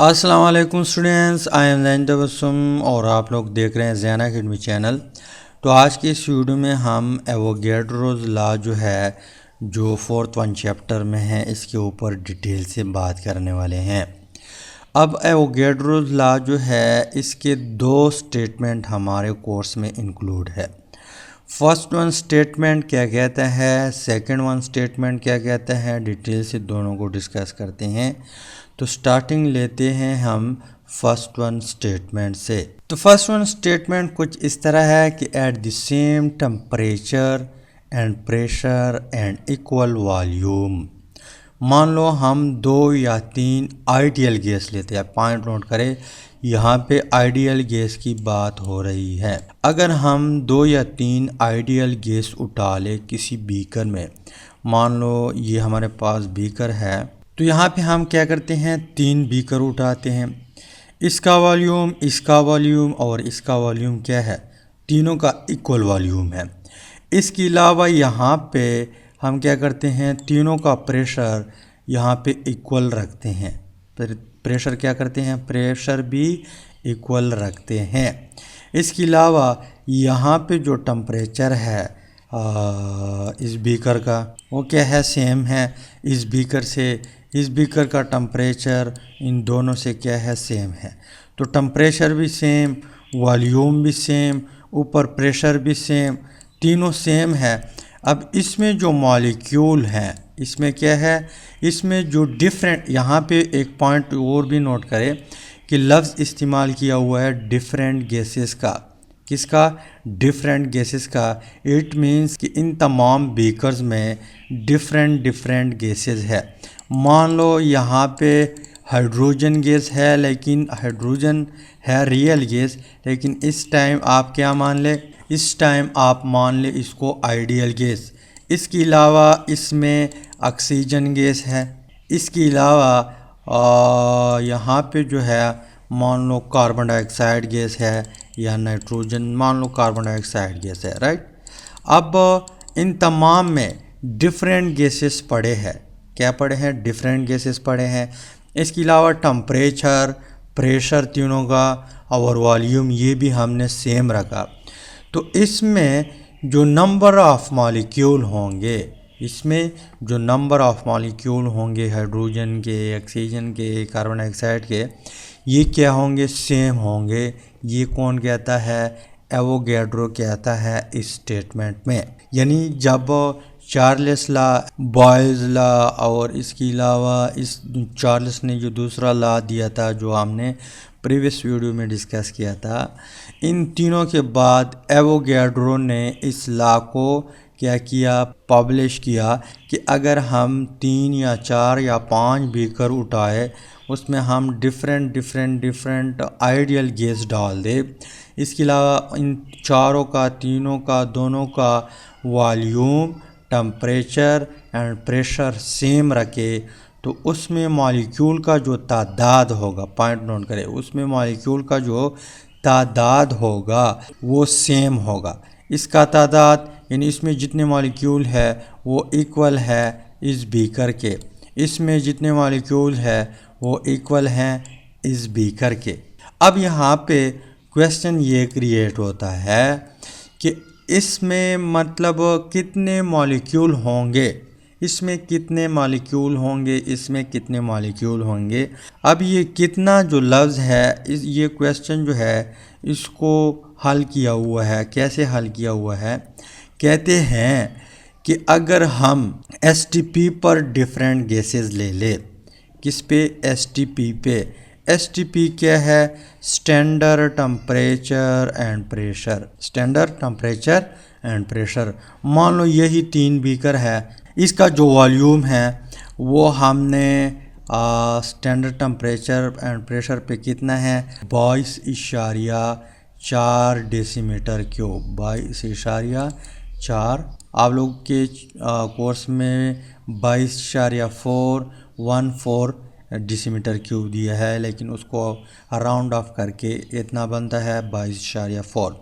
अस्सलाम वालेकुम students, I am ज़ैन तबस्सुम और आप लोग देख रहे हैं ज़ैन अकेडमी चैनल। तो आज की इस वीडियो में हम एवोगैड्रोस लॉ जो है जो फोर्थ वन चैप्टर में है इसके ऊपर डिटेल से बात करने वाले हैं। अब एवोगैड्रोस लॉ जो है इसके दो स्टेटमेंट हमारे कोर्स में इंक्लूड है। फर्स्ट वन स्टेटमेंट क्या कहता है, सेकंड वन स्टेटमेंट क्या कहता है, डिटेल से दोनों को डिस्कस करते हैं। तो स्टार्टिंग लेते हैं हम फर्स्ट वन स्टेटमेंट से। तो फर्स्ट वन स्टेटमेंट कुछ इस तरह है कि at the same temperature and pressure and equal volume. मान लो हम 2 या 3 आइडियल गैस लेते हैं। पॉइंट नोट करें, यहाँ पे आइडियल गैस की बात हो रही है। अगर हम 2 या 3 आइडियल गैस उठा ले किसी बीकर में, मान लो ये हमारे पास बीकर है, तो यहाँ पे हम क्या करते हैं, 3 बीकर उठाते हैं। इसका वॉल्यूम, इसका वॉल्यूम और इसका वॉल्यूम क्या है, तीनों का इक्वल वॉल्यूम है। इसके अलावा यहाँ पे हम क्या करते हैं, तीनों का प्रेशर यहाँ पे इक्वल रखते हैं। प्रेशर क्या करते हैं, प्रेशर भी इक्वल रखते हैं। इसके अलावा यहाँ पे जो टेम्परेचर है इस बीकर का वो क्या है, सेम है। इस बीकर से इस बीकर का टेम्परेचर इन दोनों से क्या है, सेम है। तो टेम्परेचर भी सेम, वॉल्यूम भी सेम, ऊपर प्रेशर भी सेम, तीनों सेम है। अब इसमें जो मॉलिक्यूल हैं, इसमें क्या है, इसमें जो डिफरेंट, यहाँ पे एक पॉइंट और भी नोट करें कि लफ्ज़ इस्तेमाल किया हुआ है डिफरेंट गैसेस का। किसका, डिफरेंट गैसेस का। इट मीन्स कि इन तमाम बीकर्स में डिफरेंट गैसेस है। मान लो यहाँ पे हाइड्रोजन गैस है, लेकिन हाइड्रोजन है रियल गैस, लेकिन इस टाइम आप क्या मान ले, इस टाइम आप मान ले इसको आइडियल गैस। इसके अलावा इसमें ऑक्सीजन गैस है। इसके अलावा यहाँ पे जो है मान लो कार्बन डाइऑक्साइड गैस है, या नाइट्रोजन, मान लो कार्बन डाइऑक्साइड गैस है, राइट। अब इन तमाम में डिफरेंट गैसेस पड़े हैं। क्या पड़े हैं, डिफरेंट गैसेस पड़े हैं। इसके अलावा टेम्परेचर, प्रेशर तीनों का और वॉल्यूम ये भी हमने सेम रखा। तो इसमें जो नंबर ऑफ मॉलिक्यूल होंगे, इसमें जो नंबर ऑफ मॉलिक्यूल होंगे हाइड्रोजन के, ऑक्सीजन के, कार्बन डाइऑक्साइड के, ये क्या होंगे, सेम होंगे। ये कौन कहता है, एवोगैड्रो कहता है इस स्टेटमेंट में। यानी जब चार्ल्स लॉ, बॉयल्स लॉ और इसके अलावा इस चार्ल्स ने जो दूसरा लॉ दिया था जो हमने प्रीवियस वीडियो में डिस्कस किया था, इन तीनों के बाद एवोगैड्रो ने इस लॉ को क्या किया, पब्लिश किया कि अगर हम 3 या 4 या 5 बीकर उठाए, उसमें हम डिफरेंट आइडियल गैस डाल दे। इसके अलावा इन चारों का, तीनों का, दोनों का volume, temperature and pressure same रखे, तो उसमें मॉलिक्यूल का जो तादाद होगा, पॉइंट नोट करें, उसमें मॉलिक्यूल का जो तादाद होगा वो सेम होगा। इसका तादाद यानी इसमें जितने मॉलिक्यूल है वो इक्वल है इस बीकर के, इसमें जितने मॉलिक्यूल है वो इक्वल हैं इस बीकर के। अब यहाँ पे क्वेश्चन ये क्रिएट होता है कि इसमें मतलब कितने मॉलिक्यूल होंगे, इसमें कितने मॉलिक्यूल होंगे, इसमें कितने मॉलिक्यूल होंगे। अब ये कितना जो लफ्ज़ है, ये क्वेश्चन जो है इसको हल किया हुआ है। कैसे हल किया हुआ है, कहते हैं कि अगर हम एसटीपी पर डिफरेंट गैसेस ले ले, किस पे, एसटीपी पे। एसटीपी क्या है, standard temperature and pressure, standard temperature and pressure. मान लो यही 3 बीकर है, इसका जो वॉल्यूम है वो हमने स्टैंडर्ड टेम्परेचर एंड प्रेशर पे कितना है, 22.4 डेसीमीटर क्यूब, 22.4। आप लोग के कोर्स में 22.414 डेसीमीटर क्यूब दिया है, लेकिन उसको राउंड ऑफ करके इतना बनता है 22.4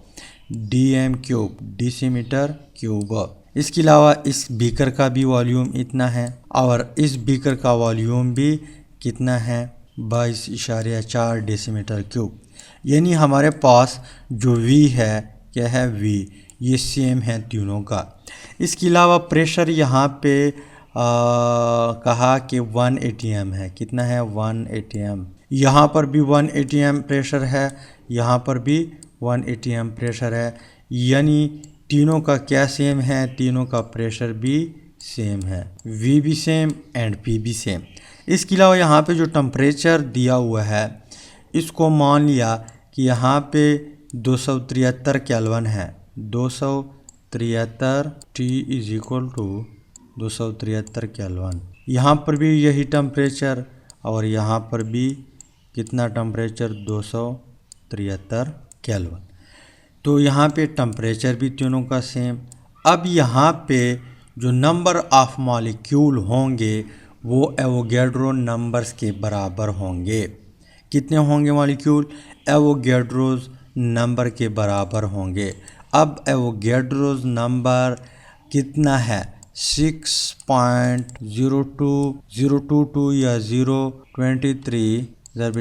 डीएम क्यूब, डेसीमीटर क्यूब। इसके अलावा इस बीकर का भी वॉल्यूम इतना है और इस बीकर का वॉल्यूम भी कितना है, 22.4 डेसीमीटर क्यूब। यानी हमारे पास जो V है क्या है, V ये सेम है तीनों का। इसके अलावा प्रेशर यहाँ पे कहा कि 1 atm है। कितना है, 1 atm। यहाँ पर भी 1 atm प्रेशर है, यहाँ पर भी 1 atm प्रेशर है। यानी तीनों का क्या सेम है, तीनों का प्रेशर भी सेम है, V भी सेम एंड P भी सेम। इसके अलावा यहाँ पे जो टेम्परेचर दिया हुआ है इसको मान लिया कि यहाँ पे 273 केल्विन है। 273 T is equal to 273 kelvin. यहाँ पर भी यही टेम्परेचर और यहाँ पर भी कितना टेम्परेचर, 273 केल्विन। तो यहाँ पे टेम्परेचर भी तीनों का सेम। अब यहाँ पे जो नंबर ऑफ मॉलिक्यूल होंगे वो एवोगैड्रो नंबर्स के बराबर होंगे। कितने होंगे मॉलिक्यूल, एवोगैड्रोज नंबर के बराबर होंगे। अब एवोगैड्रोज नंबर कितना है, 6.02022 या 023 ×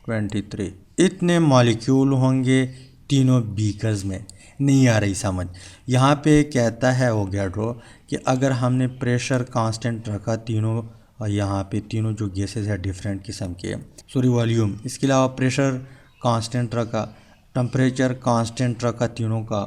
10⁻23। इतने मॉलिक्यूल होंगे तीनों बीकर्स में। नहीं आ रही समझ। यहाँ पे कहता है एवोगैड्रो कि अगर हमने प्रेशर कांस्टेंट रखा तीनों, और यहाँ पे तीनों जो गैसेस है डिफरेंट किस्म के, सॉरी वॉल्यूम, इसके अलावा प्रेशर कांस्टेंट रखा, टेम्परेचर कांस्टेंट रखा तीनों का,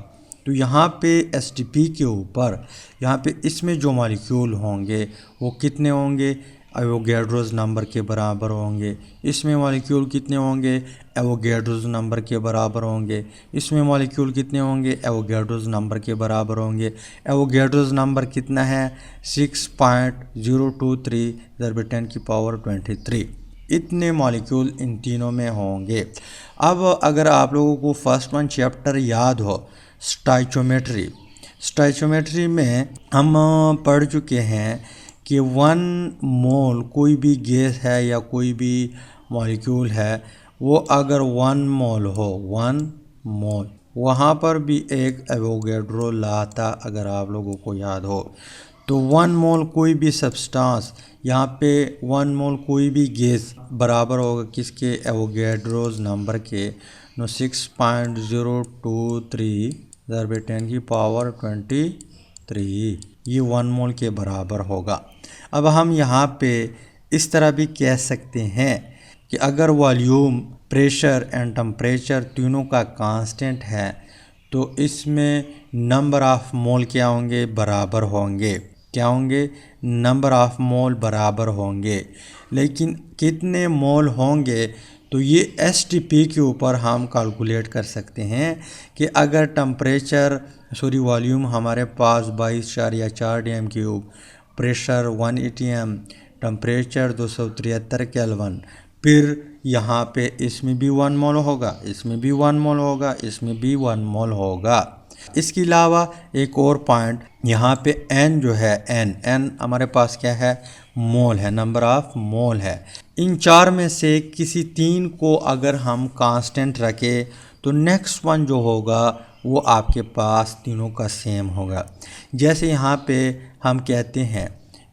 तो यहाँ पे STP के ऊपर यहाँ पे इसमें जो मॉलिक्यूल होंगे वो कितने होंगे, एवोगैड्रोज नंबर के बराबर होंगे। इसमें मॉलिक्यूल कितने होंगे, एवोगैड्रोज नंबर के बराबर होंगे। इसमें मॉलिक्यूल कितने होंगे, एवोगैड्रोज नंबर के बराबर होंगे। एवोगैड्रोज नंबर कितना है, 6.023 × 10⁻23। इतने मॉलिक्यूल इन तीनों में होंगे। अब अगर आप लोगों को फर्स्ट वन चैप्टर याद हो, स्टोइचियोमेट्री, स्टोइचियोमेट्री में हम पढ़ चुके हैं कि 1 मोल कोई भी गैस है या कोई भी मॉलिक्यूल है, वो अगर 1 मोल हो, 1 मोल, वहाँ पर भी एक एवोगैड्रो लॉ था अगर आप लोगों को याद हो। तो 1 मोल कोई भी सब्सटेंस, यहाँ पे 1 मोल कोई भी गैस बराबर होगा किसके, एवोगैड्रोज नंबर के, 6.023 × 10⁻23, ये 1 मोल के बराबर होगा। अब हम यहाँ पे इस तरह भी कह सकते हैं कि अगर वॉल्यूम, प्रेशर एंड टेम्परेचर तीनों का कांस्टेंट है तो इसमें नंबर ऑफ मोल क्या होंगे, बराबर होंगे। क्या होंगे, नंबर ऑफ मोल बराबर होंगे। लेकिन कितने मोल होंगे, तो ये STP के ऊपर हम कैलकुलेट कर सकते हैं कि अगर टेम्परेचर, सॉरी वॉल्यूम हमारे पास 22.4 dm³, pressure 1 atm, temperature 273 kelvin, फिर यहाँ पे इसमें भी 1 मोल होगा, इसमें भी 1 मोल होगा, इसमें भी 1 मोल होगा। इसके अलावा एक और पॉइंट, यहाँ पे N जो है, N हमारे पास क्या है, मोल है, नंबर ऑफ मोल है। इन चार में से किसी 3 को अगर हम कांस्टेंट रखें तो नेक्स्ट वन जो होगा वो आपके पास तीनों का सेम होगा। जैसे यहाँ पे हम कहते हैं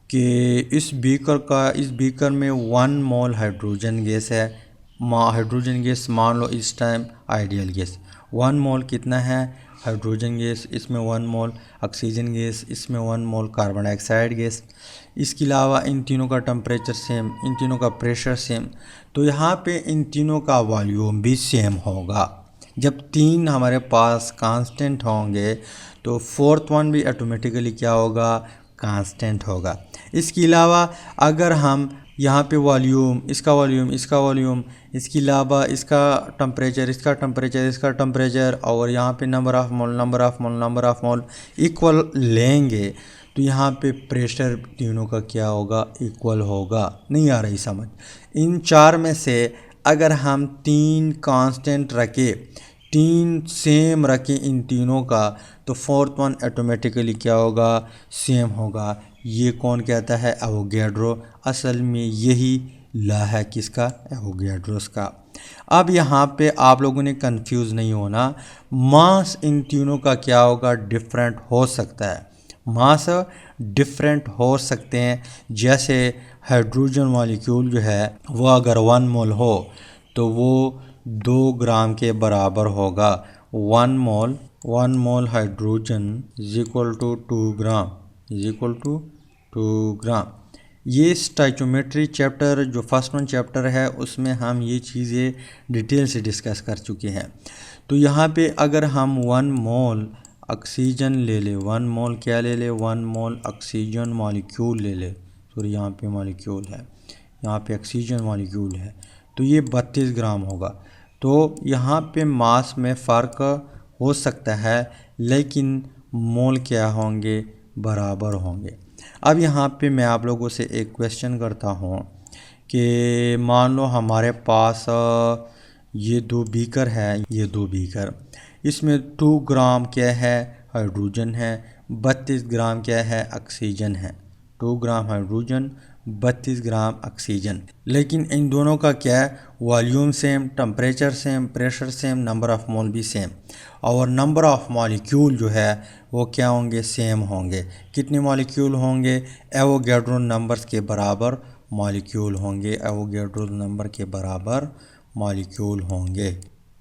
कि इस बीकर में 1 मोल हाइड्रोजन गैस है। हाइड्रोजन गैस मान लो इस टाइम आइडियल गैस, 1 मोल कितना है हाइड्रोजन गैस, इसमें 1 मोल ऑक्सीजन गैस, इसमें 1 मोल कार्बन डाइऑक्साइड गैस। इसके अलावा इन तीनों का टेम्परेचर सेम, इन तीनों का प्रेशर सेम, तो यहाँ पे इन तीनों का वॉल्यूम भी सेम होगा। जब 3 हमारे पास कांस्टेंट होंगे तो 4th वन भी ऑटोमेटिकली क्या होगा, कांस्टेंट होगा। इसके अलावा अगर हम यहाँ पे वॉल्यूम, इसका वॉल्यूम, इसका वॉल्यूम, इसके अलावा इसका टेम्परेचर, इसका टेम्परेचर, इसका टेम्परेचर, और यहाँ पे number of mole, number of mole, number of mole equal लेंगे तो यहाँ पे प्रेशर तीनों का क्या होगा, इक्वल होगा। नहीं आ रही समझ। इन 4 में से अगर हम 3 कांस्टेंट रखें, 3 सेम रखें इन तीनों का, तो 4th वन ऑटोमेटिकली क्या होगा, सेम होगा। ये कौन कहता है, एवोगैड्रो। असल में यही लॉ है किसका, एवोगैड्रोस का। अब यहाँ पे आप लोगों ने कंफ्यूज नहीं होना, मास इन तीनों का क्या होगा, डिफरेंट हो सकता है। मास डिफरेंट हो सकते हैं। जैसे हाइड्रोजन मॉलिक्यूल जो है वो अगर 1 मोल हो तो वो 2 ग्राम के बराबर होगा। 1 mole hydrogen is equal to 2 gram. ये स्टोइचियोमेट्री चैप्टर जो फर्स्ट वन चैप्टर है उसमें हम ये चीज़ें डिटेल से डिस्कस कर चुके हैं। तो यहाँ पे अगर हम 1 मोल ऑक्सीजन ले ले, 1 मोल क्या ले ले, 1 मोल ऑक्सीजन मॉलिक्यूल ले ले, सॉरी यहाँ पे मॉलिक्यूल है, यहाँ पे ऑक्सीजन मॉलिक्यूल है, तो ये 32 ग्राम होगा। तो यहाँ पे मास में फ़र्क हो सकता है लेकिन मोल क्या होंगे, बराबर होंगे। अब यहाँ पे मैं आप लोगों से एक क्वेश्चन करता हूँ कि मान लो हमारे पास ये 2 बीकर है, ये 2 बीकर, इसमें 2 ग्राम क्या है, हाइड्रोजन है, 32 ग्राम क्या है, ऑक्सीजन है। 2 ग्राम हाइड्रोजन, 32 ग्राम ऑक्सीजन। लेकिन इन दोनों का क्या है, volume same, temperature same, pressure same, number of mole भी सेम, और नंबर ऑफ़ मॉलिक्यूल जो है वो क्या होंगे, सेम होंगे। कितने मॉलिक्यूल होंगे, एवोगैड्रो नंबर्स के बराबर मॉलिक्यूल होंगे, एवोगैड्रो नंबर के बराबर मॉलिक्यूल होंगे।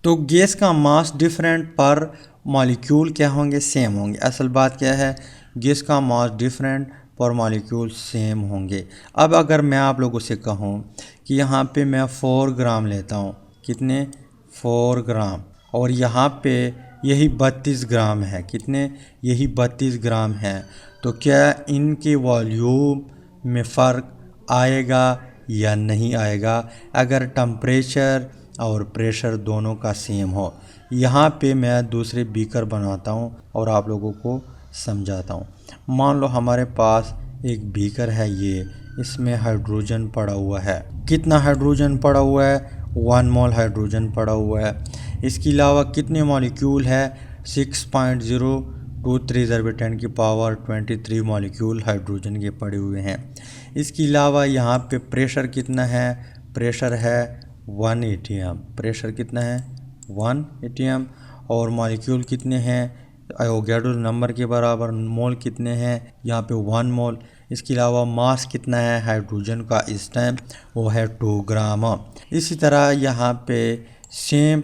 तो गैस का मास डिफरेंट पर मॉलिक्यूल क्या होंगे, सेम होंगे। असल बात क्या है, गैस का मास डिफरेंट पर मॉलिक्यूल सेम होंगे। अब अगर मैं आप लोगों से कहूँ कि यहाँ पे मैं 4 ग्राम लेता हूँ, कितने, 4 ग्राम, और यहाँ पे यही 32 ग्राम है, कितने, यही 32 ग्राम है, तो क्या इनके वॉल्यूम में फ़र्क आएगा या नहीं आएगा अगर टेम्परेचर और प्रेशर दोनों का सेम हो। यहाँ पे मैं दूसरे बीकर बनाता हूँ और आप लोगों को समझाता हूँ। मान लो हमारे पास एक बीकर है, ये इसमें हाइड्रोजन पड़ा हुआ है। कितना हाइड्रोजन पड़ा हुआ है, 1 मोल हाइड्रोजन पड़ा हुआ है। इसके अलावा कितने मॉलिक्यूल है, 6.023 × 10⁻23 मॉलिक्यूल हाइड्रोजन के पड़े हुए हैं। इसके अलावा यहाँ पे प्रेशर कितना है, प्रेशर है 1 atm, प्रेशर कितना है 1 atm, और मॉलिक्यूल कितने हैं, एवोगैड्रो नंबर के बराबर, मोल कितने हैं, यहाँ पे 1 मोल। इसके अलावा मास कितना है हाइड्रोजन का इस टाइम, वो है 2 ग्राम। इसी तरह यहाँ पे सेम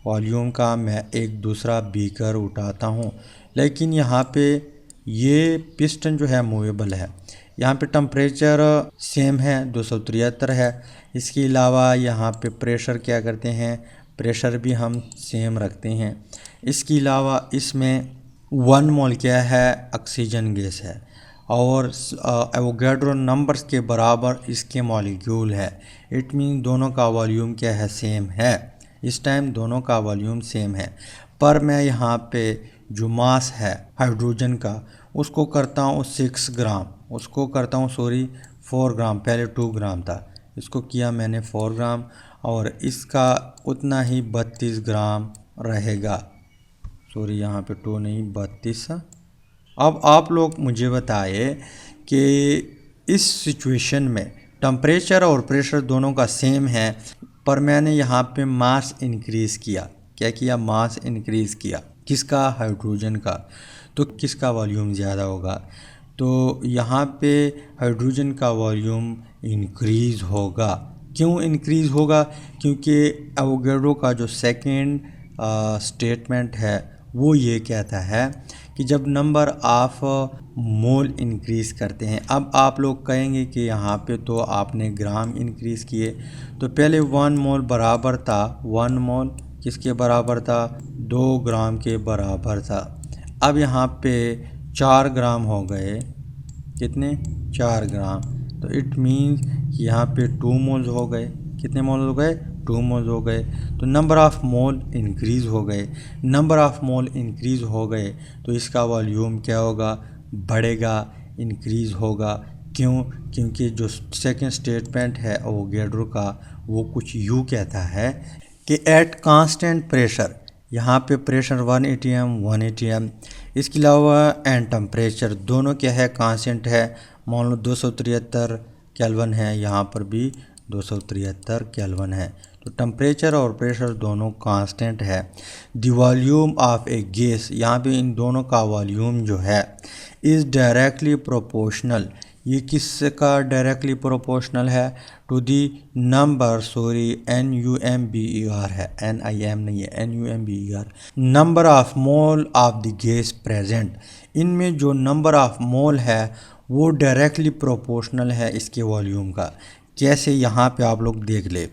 वॉल्यूम का मैं एक दूसरा बीकर उठाता हूँ, लेकिन यहाँ पे ये पिस्टन जो है मूवेबल है। यहाँ पे टेम्परेचर सेम है, 273 है। इसके अलावा यहाँ पे प्रेशर क्या करते हैं, प्रेशर भी हम सेम रखते हैं। इसके अलावा इसमें 1 मोल क्या है, ऑक्सीजन गैस है, और एवोगैड्रो नंबर्स के बराबर इसके मॉलिक्यूल है। इट मीन दोनों का वॉल्यूम क्या है, सेम है। इस टाइम दोनों का वॉल्यूम सेम है, पर मैं यहाँ पे जो मास है हाइड्रोजन का उसको करता हूँ 6 ग्राम, उसको करता हूँ 4 ग्राम, पहले 2 ग्राम था, इसको किया मैंने 4 ग्राम, और इसका उतना ही 32 ग्राम रहेगा। यहाँ पे 2 नहीं 32। अब आप लोग मुझे बताइए कि इस सिचुएशन में टेम्परेचर और प्रेशर दोनों का सेम है, पर मैंने यहाँ पे मास इंक्रीज़ किया। क्या किया, मास इंक्रीज़ किया, किसका, हाइड्रोजन का। तो किसका वॉल्यूम ज़्यादा होगा, तो यहाँ पे हाइड्रोजन का वॉल्यूम इंक्रीज़ होगा। क्यों इंक्रीज़ होगा, क्योंकि एवोगैड्रो का जो सेकंड स्टेटमेंट है वो ये कहता है कि जब नंबर ऑफ मोल इंक्रीज़ करते हैं। अब आप लोग कहेंगे कि यहाँ पे तो आपने ग्राम इंक्रीज़ किए, तो पहले 1 मोल बराबर था, 1 मोल किसके बराबर था, 2 ग्राम के बराबर था। अब यहाँ पे 4 ग्राम हो गए, कितने, 4 ग्राम, तो इट मीन्स यहाँ पे 2 मोल्स हो गए। कितने मोल हो गए, 2 मोल हो गए। तो नंबर ऑफ़ मोल इंक्रीज़ हो गए, नंबर ऑफ़ मोल इंक्रीज़ हो गए तो इसका वॉल्यूम क्या होगा, बढ़ेगा, इंक्रीज़ होगा। क्यों, क्योंकि जो सेकंड स्टेटमेंट है एवोगैड्रो का वो कुछ यूँ कहता है कि एट कांस्टेंट प्रेशर, यहाँ पे प्रेशर 1 atm, इसके अलावा एंड टेम्परेचर दोनों क्या है, कांस्टेंट है। मान लो 273 केल्विन है, यहाँ पर भी 273 केल्विन है, तो टेम्परेचर और प्रेशर दोनों कांस्टेंट है। The volume of A gas, यहाँ पे इन दोनों का वॉल्यूम जो है इज़ डायरेक्टली प्रोपोर्शनल, ये किसका डायरेक्टली प्रोपोर्शनल है? To the number, sorry NUMBER है, NIM नहीं है, NUMBER, number of mole of the gas present. इनमें जो नंबर ऑफ मोल है वो डायरेक्टली प्रोपोर्शनल है इसके वॉल्यूम का। कैसे? यहाँ पे आप लोग देख ले,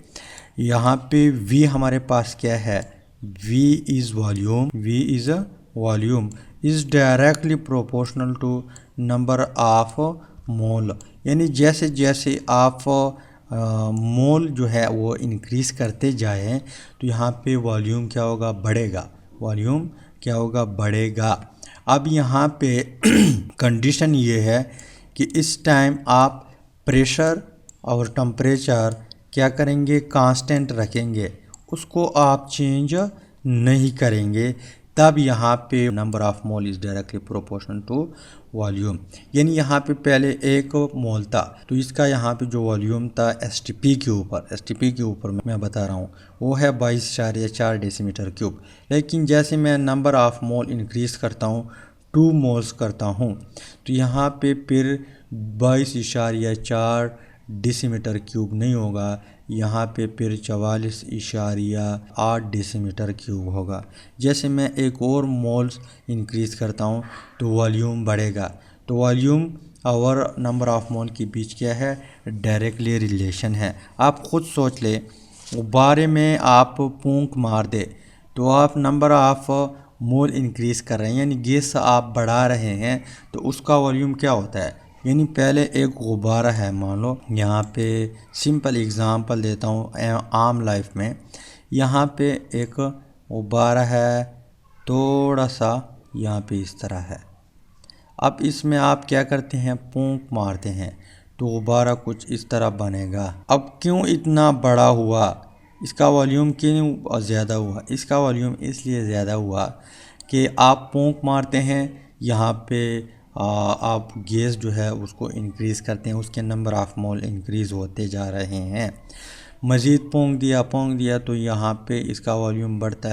यहाँ पे V हमारे पास क्या है? V is volume, V is a volume is directly proportional to number of mole. यानी जैसे जैसे आप मोल जो है वो इंक्रीज़ करते जाएं तो यहाँ पे वॉल्यूम क्या होगा? बढ़ेगा। वॉल्यूम क्या होगा? बढ़ेगा। अब यहाँ पे कंडीशन ये है कि इस टाइम आप प्रेशर और टेम्परेचर क्या करेंगे? कांस्टेंट रखेंगे, उसको आप चेंज नहीं करेंगे। तब यहाँ पे number of mole is directly proportional to volume. यानी यहाँ पे पहले एक मोल था तो इसका यहाँ पे जो वॉल्यूम था STP के ऊपर मैं बता रहा हूँ वो है 22.4 डेसीमीटर क्यूब। लेकिन जैसे मैं नंबर ऑफ मोल इंक्रीज़ करता हूँ, 2 मोल्स करता हूँ, तो यहाँ पे फिर 22.4 डेसीमीटर क्यूब नहीं होगा, यहाँ पे फिर 44.8 डेसीमीटर क्यूब होगा। जैसे मैं एक और मोल्स इंक्रीज़ करता हूँ तो वॉल्यूम बढ़ेगा। तो वॉल्यूम और नंबर ऑफ मोल के बीच क्या है? डायरेक्टली रिलेशन है। आप खुद सोच ले, गुब्बारे में आप फूंक मार दे तो आप नंबर ऑफ मोल इंक्रीज़ कर रहे हैं, यानी गैस आप बढ़ा रहे हैं, तो उसका वॉल्यूम क्या होता है? यानी पहले एक गुब्बारा है, मान लो यहाँ पे सिंपल एग्ज़ाम्पल देता हूँ आम लाइफ में। यहाँ पे एक गुब्बारा है, थोड़ा सा यहाँ पे इस तरह है। अब इसमें आप क्या करते हैं? फूंक मारते हैं तो गुब्बारा कुछ इस तरह बनेगा। अब क्यों इतना बड़ा हुआ? इसका वॉल्यूम क्यों ज़्यादा हुआ? इसका वॉल्यूम इसलिए ज़्यादा हुआ कि आप फूंक मारते हैं, यहाँ पे आप गैस जो है उसको इंक्रीज़ करते हैं, उसके नंबर ऑफ मोल इंक्रीज़ होते जा रहे हैं। मज़ीद फूंक दिया तो यहाँ पे इसका वॉल्यूम बढ़ता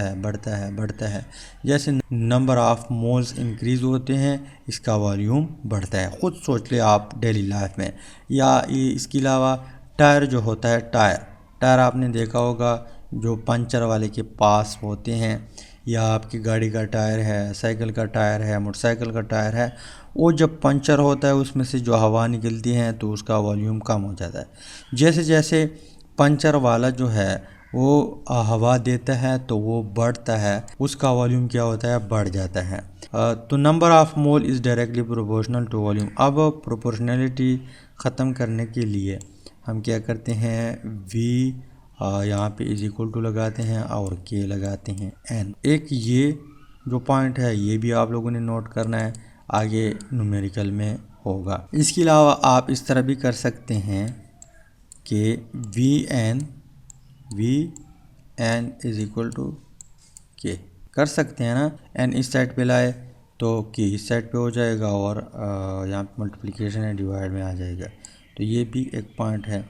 है। जैसे नंबर ऑफ मोल्स इंक्रीज़ होते हैं इसका वॉल्यूम बढ़ता है। ख़ुद सोच ले आप डेली लाइफ में। या इसके अलावा टायर जो होता है, टायर आपने देखा होगा जो पंचर वाले के पास होते हैं, या आपकी गाड़ी का टायर है, साइकिल का टायर है, मोटरसाइकिल का टायर है, वो जब पंचर होता है उसमें से जो हवा निकलती है तो उसका वॉल्यूम कम हो जाता है। जैसे जैसे पंचर वाला जो है वो हवा देता है तो वो बढ़ता है, उसका वॉल्यूम क्या होता है? बढ़ जाता है। तो number of mole is directly proportional to volume. अब प्रोपोर्शनलिटी ख़त्म करने के लिए हम क्या करते हैं? V यहाँ पे इज इक्वल टू लगाते हैं और K लगाते हैं N। एक ये जो पॉइंट है ये भी आप लोगों ने नोट करना है, आगे न्यूमेरिकल में होगा। इसके अलावा आप इस तरह भी कर सकते हैं कि VN is equal to K कर सकते हैं ना। N इस साइड पे लाए तो K इस साइड पे हो जाएगा और यहाँ पे मल्टीप्लिकेशन है, डिवाइड में आ जाएगा। तो ये भी एक पॉइंट है।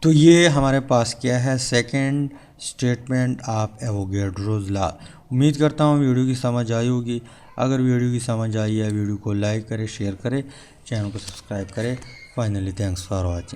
तो ये हमारे पास क्या है? Second statement of Avogadro's law. उम्मीद करता हूँ वीडियो की समझ आई होगी। अगर वीडियो की समझ आई है, वीडियो को लाइक करें, शेयर करें, चैनल को सब्सक्राइब करें। Finally thanks for watching.